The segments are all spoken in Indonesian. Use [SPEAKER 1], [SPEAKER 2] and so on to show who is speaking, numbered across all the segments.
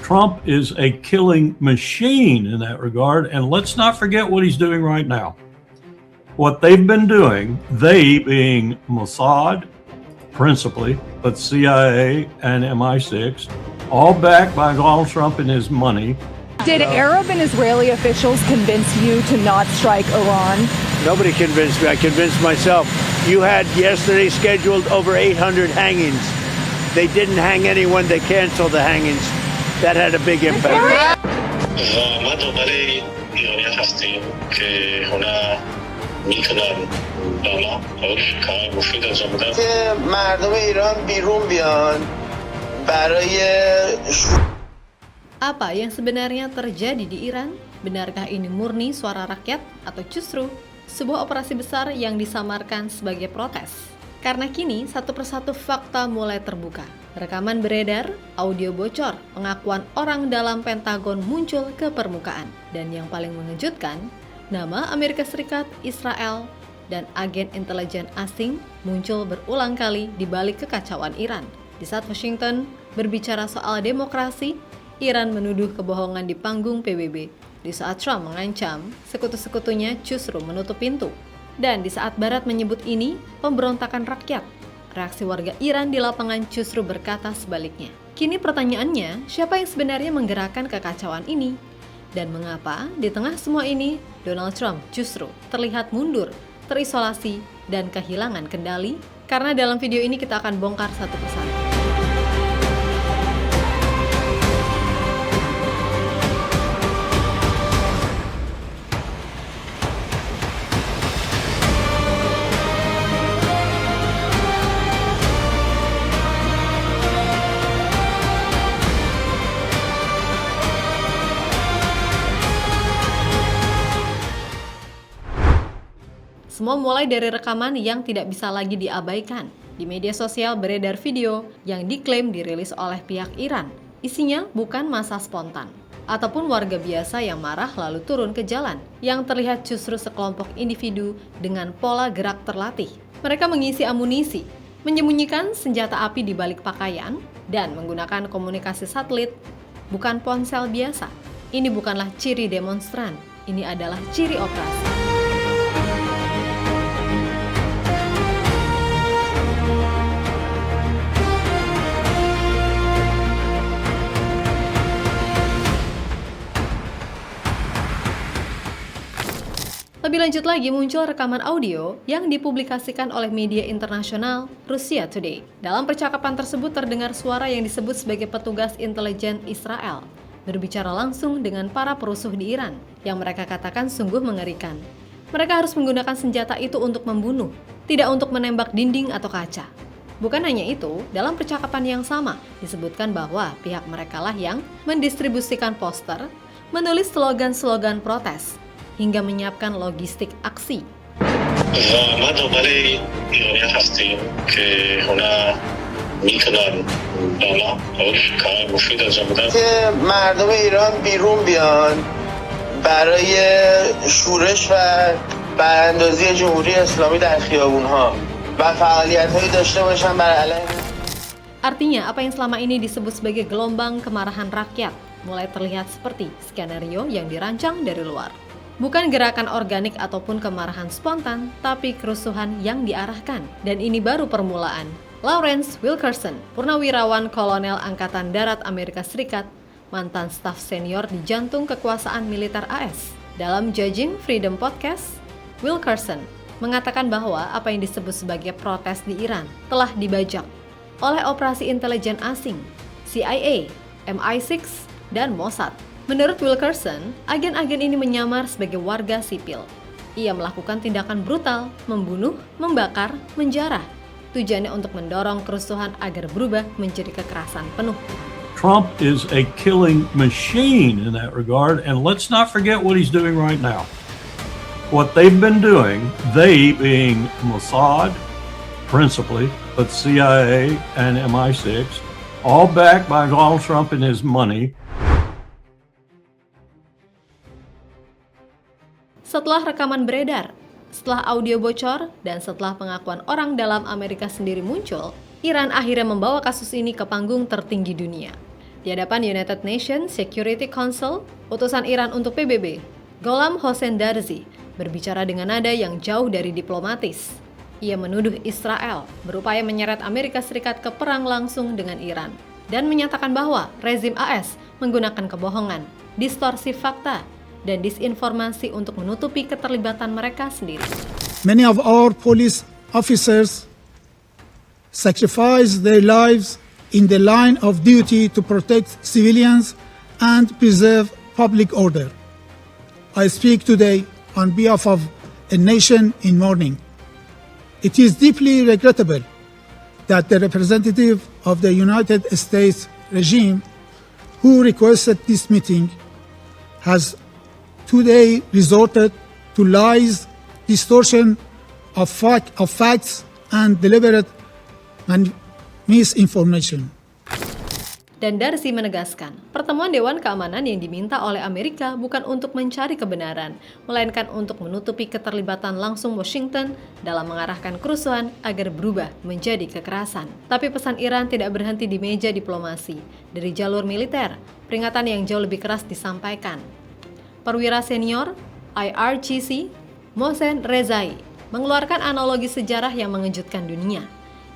[SPEAKER 1] Trump is a killing machine in that regard, and let's not forget what he's doing right now. What they've been doing, they being Mossad, principally, but CIA and MI6, all backed by Donald Trump and his money.
[SPEAKER 2] Did Arab and Israeli officials convince you to not strike Iran?
[SPEAKER 3] Nobody convinced me. I convinced myself. You had yesterday scheduled over 800 hangings. They didn't hang anyone. They canceled the hangings. That had a big impact.
[SPEAKER 4] ما دنبال ایرانی هستیم که هنر میتونن بالا کار مفید انجام بدن
[SPEAKER 5] که مردم ایران بیرون بیان برای
[SPEAKER 6] Apa yang sebenarnya terjadi di Iran? Benarkah ini murni suara rakyat atau justru sebuah operasi besar yang disamarkan sebagai protes? Karena kini satu persatu fakta mulai terbuka. Rekaman beredar, audio bocor, pengakuan orang dalam Pentagon muncul ke permukaan. Dan yang paling mengejutkan, nama Amerika Serikat, Israel, dan agen intelijen asing muncul berulang kali di balik kekacauan Iran. Di saat Washington berbicara soal demokrasi, Iran menuduh kebohongan di panggung PBB. Di saat Trump mengancam, sekutu-sekutunya justru menutup pintu. Dan di saat Barat menyebut ini pemberontakan rakyat, reaksi warga Iran di lapangan justru berkata sebaliknya. Kini pertanyaannya, siapa yang sebenarnya menggerakkan kekacauan ini? Dan mengapa di tengah semua ini, Donald Trump justru terlihat mundur, terisolasi, dan kehilangan kendali? Karena dalam video ini kita akan bongkar satu persatu. Semua mulai dari rekaman yang tidak bisa lagi diabaikan. Di media sosial beredar video yang diklaim dirilis oleh pihak Iran. Isinya bukan massa spontan, ataupun warga biasa yang marah lalu turun ke jalan. Yang terlihat justru sekelompok individu dengan pola gerak terlatih. Mereka mengisi amunisi, menyembunyikan senjata api di balik pakaian, dan menggunakan komunikasi satelit, bukan ponsel biasa. Ini bukanlah ciri demonstran, ini adalah ciri operasi. Lebih lanjut lagi muncul rekaman audio yang dipublikasikan oleh media internasional Russia Today. Dalam percakapan tersebut terdengar suara yang disebut sebagai petugas intelijen Israel berbicara langsung dengan para perusuh di Iran yang mereka katakan sungguh mengerikan. Mereka harus menggunakan senjata itu untuk membunuh, tidak untuk menembak dinding atau kaca. Bukan hanya itu, dalam percakapan yang sama disebutkan bahwa pihak merekalah yang mendistribusikan poster, menulis slogan-slogan protes, hingga menyiapkan logistik aksi.
[SPEAKER 4] ما دنبال ایرانی هستیم که هنر میتونن بالا کار مفید انجام بدن
[SPEAKER 5] که مردم ایران بیرون بیان برای شورش و براندازی جمهوری اسلامی در خیابونها و فعالیت‌هایی داشته باشن بر علیه.
[SPEAKER 6] Artinya, apa yang selama ini disebut sebagai gelombang kemarahan rakyat mulai terlihat seperti skenario yang dirancang dari luar. Bukan gerakan organik ataupun kemarahan spontan, tapi kerusuhan yang diarahkan. Dan ini baru permulaan. Lawrence Wilkerson, purnawirawan kolonel Angkatan Darat Amerika Serikat, mantan staf senior di jantung kekuasaan militer AS. Dalam Judging Freedom Podcast, Wilkerson mengatakan bahwa apa yang disebut sebagai protes di Iran telah dibajak oleh operasi intelijen asing, CIA, MI6, dan Mossad. Menurut Wilkerson, agen-agen ini menyamar sebagai warga sipil. Ia melakukan tindakan brutal, membunuh, membakar, menjarah. Tujuannya untuk mendorong kerusuhan agar berubah menjadi kekerasan penuh.
[SPEAKER 1] Trump is a killing machine in that regard, and let's not forget what he's doing right now. What they've been doing, they being Mossad, principally, but CIA and MI6, all backed by Donald Trump and his money.
[SPEAKER 6] Setelah rekaman beredar, setelah audio bocor, dan setelah pengakuan orang dalam Amerika sendiri muncul, Iran akhirnya membawa kasus ini ke panggung tertinggi dunia. Di hadapan United Nations Security Council, utusan Iran untuk PBB, Gholam Hossein Darzi, berbicara dengan nada yang jauh dari diplomatis. Ia menuduh Israel berupaya menyeret Amerika Serikat ke perang langsung dengan Iran dan menyatakan bahwa rezim AS menggunakan kebohongan, distorsi fakta, dan disinformasi untuk menutupi keterlibatan mereka sendiri.
[SPEAKER 7] Many of our police officers sacrifice their lives in the line of duty to protect civilians and preserve public order. I speak today on behalf of a nation in mourning. It is deeply regrettable that the representative of the United States regime who requested this meeting has today resorted to lies, distortion of facts, and deliberate misinformation.
[SPEAKER 6] Dan Darzi menegaskan, pertemuan Dewan Keamanan yang diminta oleh Amerika bukan untuk mencari kebenaran, melainkan untuk menutupi keterlibatan langsung Washington dalam mengarahkan kerusuhan agar berubah menjadi kekerasan. Tapi pesan Iran tidak berhenti di meja diplomasi. Dari jalur militer, peringatan yang jauh lebih keras disampaikan. Perwira senior IRGC, Mohsen Rezai, mengeluarkan analogi sejarah yang mengejutkan dunia.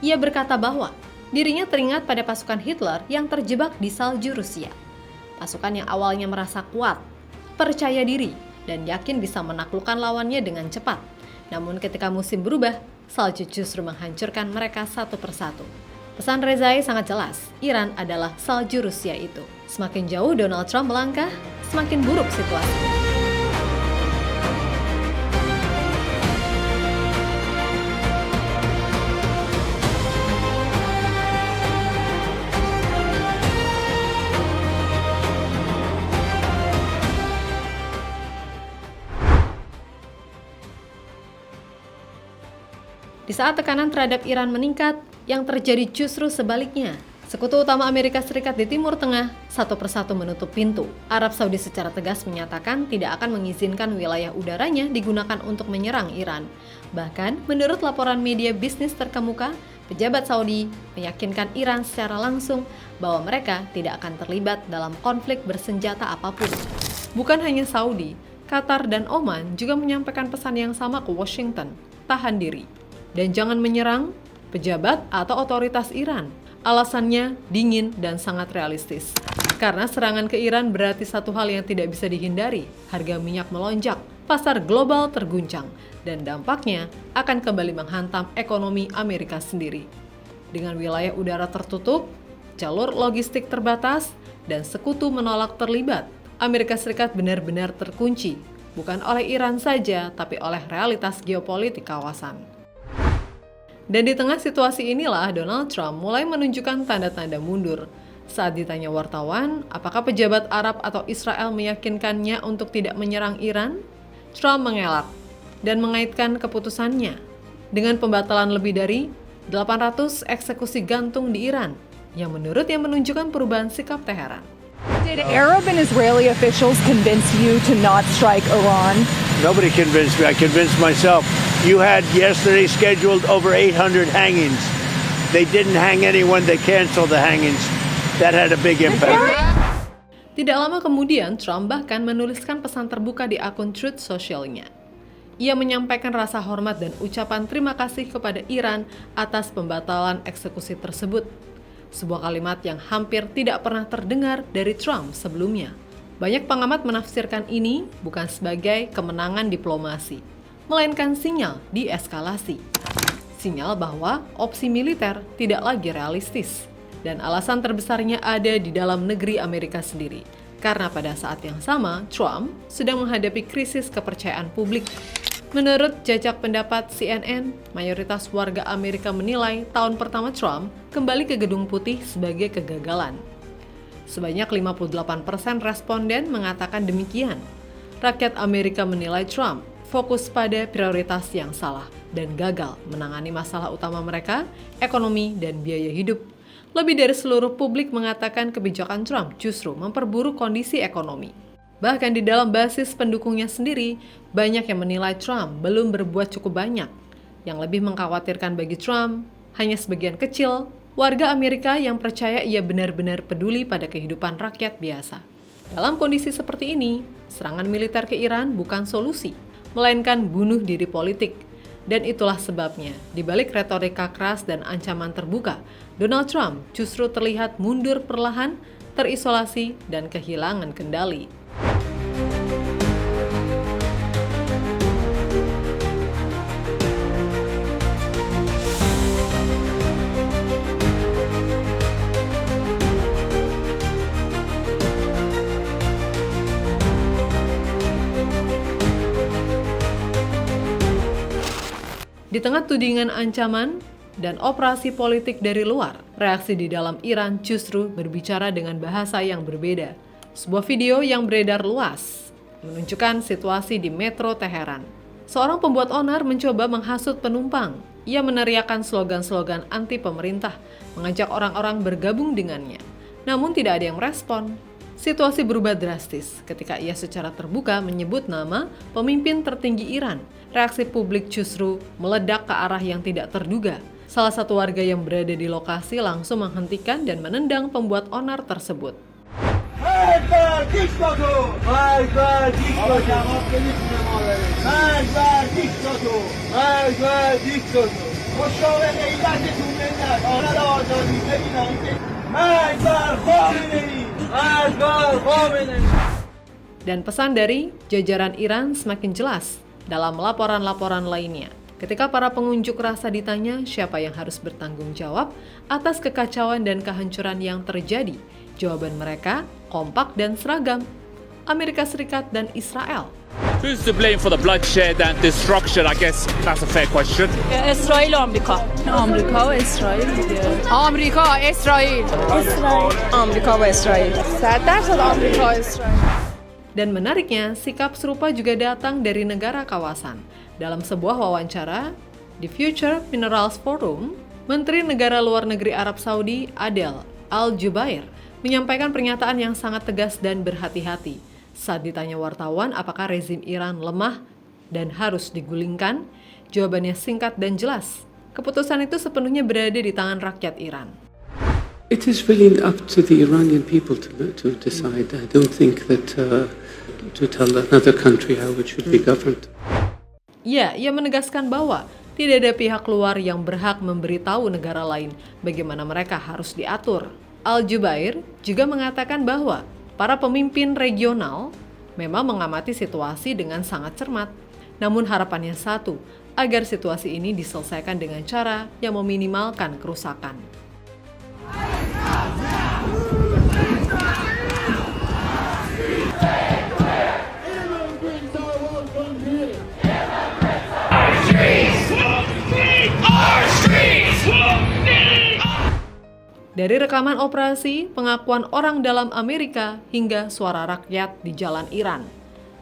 [SPEAKER 6] Ia berkata bahwa dirinya teringat pada pasukan Hitler yang terjebak di salju Rusia. Pasukan yang awalnya merasa kuat, percaya diri, dan yakin bisa menaklukkan lawannya dengan cepat. Namun ketika musim berubah, salju justru menghancurkan mereka satu persatu. Pesan Rezai sangat jelas, Iran adalah salju Rusia itu. Semakin jauh Donald Trump melangkah, semakin buruk situasi. Di saat tekanan terhadap Iran meningkat, yang terjadi justru sebaliknya. Sekutu utama Amerika Serikat di Timur Tengah satu persatu menutup pintu. Arab Saudi secara tegas menyatakan tidak akan mengizinkan wilayah udaranya digunakan untuk menyerang Iran. Bahkan, menurut laporan media bisnis terkemuka, pejabat Saudi meyakinkan Iran secara langsung bahwa mereka tidak akan terlibat dalam konflik bersenjata apapun. Bukan hanya Saudi, Qatar dan Oman juga menyampaikan pesan yang sama ke Washington, tahan diri. Dan jangan menyerang pejabat atau otoritas Iran. Alasannya dingin dan sangat realistis. Karena serangan ke Iran berarti satu hal yang tidak bisa dihindari. Harga minyak melonjak, pasar global terguncang, dan dampaknya akan kembali menghantam ekonomi Amerika sendiri. Dengan wilayah udara tertutup, jalur logistik terbatas, dan sekutu menolak terlibat, Amerika Serikat benar-benar terkunci. Bukan oleh Iran saja, tapi oleh realitas geopolitik kawasan. Dan di tengah situasi inilah Donald Trump mulai menunjukkan tanda-tanda mundur. Saat ditanya wartawan, apakah pejabat Arab atau Israel meyakinkannya untuk tidak menyerang Iran? Trump mengelak dan mengaitkan keputusannya dengan pembatalan lebih dari 800 eksekusi gantung di Iran, yang menurutnya menunjukkan perubahan sikap Teheran.
[SPEAKER 2] Did Arab and Israeli officials convince you to not strike Iran?
[SPEAKER 3] Nobody convinced me. I convinced myself. You had yesterday scheduled over 800 hangings. They didn't hang anyone. They canceled the hangings. That had a big impact.
[SPEAKER 6] Tidak lama kemudian, Trump bahkan menuliskan pesan terbuka di akun Truth Social-nya. Ia menyampaikan rasa hormat dan ucapan terima kasih kepada Iran atas pembatalan eksekusi tersebut. Sebuah kalimat yang hampir tidak pernah terdengar dari Trump sebelumnya. Banyak pengamat menafsirkan ini bukan sebagai kemenangan diplomasi, melainkan sinyal deeskalasi. Sinyal bahwa opsi militer tidak lagi realistis. Dan alasan terbesarnya ada di dalam negeri Amerika sendiri. Karena pada saat yang sama, Trump sedang menghadapi krisis kepercayaan publik. Menurut jajak pendapat CNN, mayoritas warga Amerika menilai tahun pertama Trump kembali ke Gedung Putih sebagai kegagalan. Sebanyak 58% responden mengatakan demikian. Rakyat Amerika menilai Trump fokus pada prioritas yang salah dan gagal menangani masalah utama mereka, ekonomi dan biaya hidup. Lebih dari seluruh publik mengatakan kebijakan Trump justru memperburuk kondisi ekonomi. Bahkan di dalam basis pendukungnya sendiri, banyak yang menilai Trump belum berbuat cukup banyak. Yang lebih mengkhawatirkan bagi Trump, hanya sebagian kecil warga Amerika yang percaya ia benar-benar peduli pada kehidupan rakyat biasa. Dalam kondisi seperti ini, serangan militer ke Iran bukan solusi, melainkan bunuh diri politik. Dan itulah sebabnya, di balik retorika keras dan ancaman terbuka, Donald Trump justru terlihat mundur perlahan, terisolasi, dan kehilangan kendali. Di tengah tudingan ancaman dan operasi politik dari luar, reaksi di dalam Iran justru berbicara dengan bahasa yang berbeda. Sebuah video yang beredar luas menunjukkan situasi di metro Teheran. Seorang pembuat onar mencoba menghasut penumpang. Ia meneriakkan slogan-slogan anti pemerintah, mengajak orang-orang bergabung dengannya. Namun tidak ada yang merespon. Situasi berubah drastis ketika ia secara terbuka menyebut nama pemimpin tertinggi Iran. Reaksi publik justru meledak ke arah yang tidak terduga. Salah satu warga yang berada di lokasi langsung menghentikan dan menendang pembuat onar tersebut. Dan pesan dari jajaran Iran semakin jelas dalam laporan-laporan lainnya. Ketika para pengunjuk rasa ditanya siapa yang harus bertanggung jawab atas kekacauan dan kehancuran yang terjadi, jawaban mereka kompak dan seragam. Amerika Serikat dan Israel.
[SPEAKER 8] Who's to blame for the bloodshed and destruction? I guess that's a fair question.
[SPEAKER 9] اسرائیل و آمریکا. آمریکا و اسرائیل دیگه. آمریکا اسرائیل. اسرائیل. آمریکا و اسرائیل. 100% آمریکا و اسرائیل.
[SPEAKER 6] Dan menariknya, sikap serupa juga datang dari negara kawasan. Dalam sebuah wawancara di Future Minerals Forum, Menteri Negara Luar Negeri Arab Saudi Adel Al-Jubair menyampaikan pernyataan yang sangat tegas dan berhati-hati. Saat ditanya wartawan apakah rezim Iran lemah dan harus digulingkan, jawabannya singkat dan jelas. Keputusan itu sepenuhnya berada di tangan rakyat Iran.
[SPEAKER 10] It is really up to the Iranian people to decide. I don't think that to tell another country how it should be governed.
[SPEAKER 6] Ya, ia menegaskan bahwa tidak ada pihak luar yang berhak memberitahu negara lain bagaimana mereka harus diatur. Al-Jubair juga mengatakan bahwa para pemimpin regional memang mengamati situasi dengan sangat cermat. Namun harapannya satu, agar situasi ini diselesaikan dengan cara yang meminimalkan kerusakan. Dari rekaman operasi, pengakuan orang dalam Amerika, hingga suara rakyat di jalan Iran,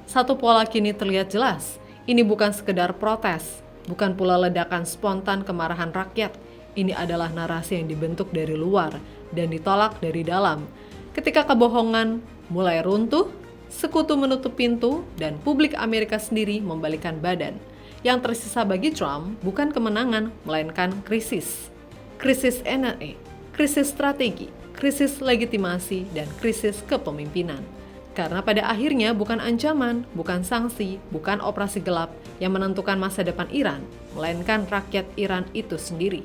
[SPEAKER 6] satu pola kini terlihat jelas. Ini bukan sekedar protes, bukan pula ledakan spontan kemarahan rakyat. Ini adalah narasi yang dibentuk dari luar dan ditolak dari dalam. Ketika kebohongan mulai runtuh, sekutu menutup pintu, dan publik Amerika sendiri membalikkan badan. Yang tersisa bagi Trump bukan kemenangan, melainkan krisis. Krisis energi, krisis strategi, krisis legitimasi, dan krisis kepemimpinan. Karena pada akhirnya bukan ancaman, bukan sanksi, bukan operasi gelap yang menentukan masa depan Iran, melainkan rakyat Iran itu sendiri.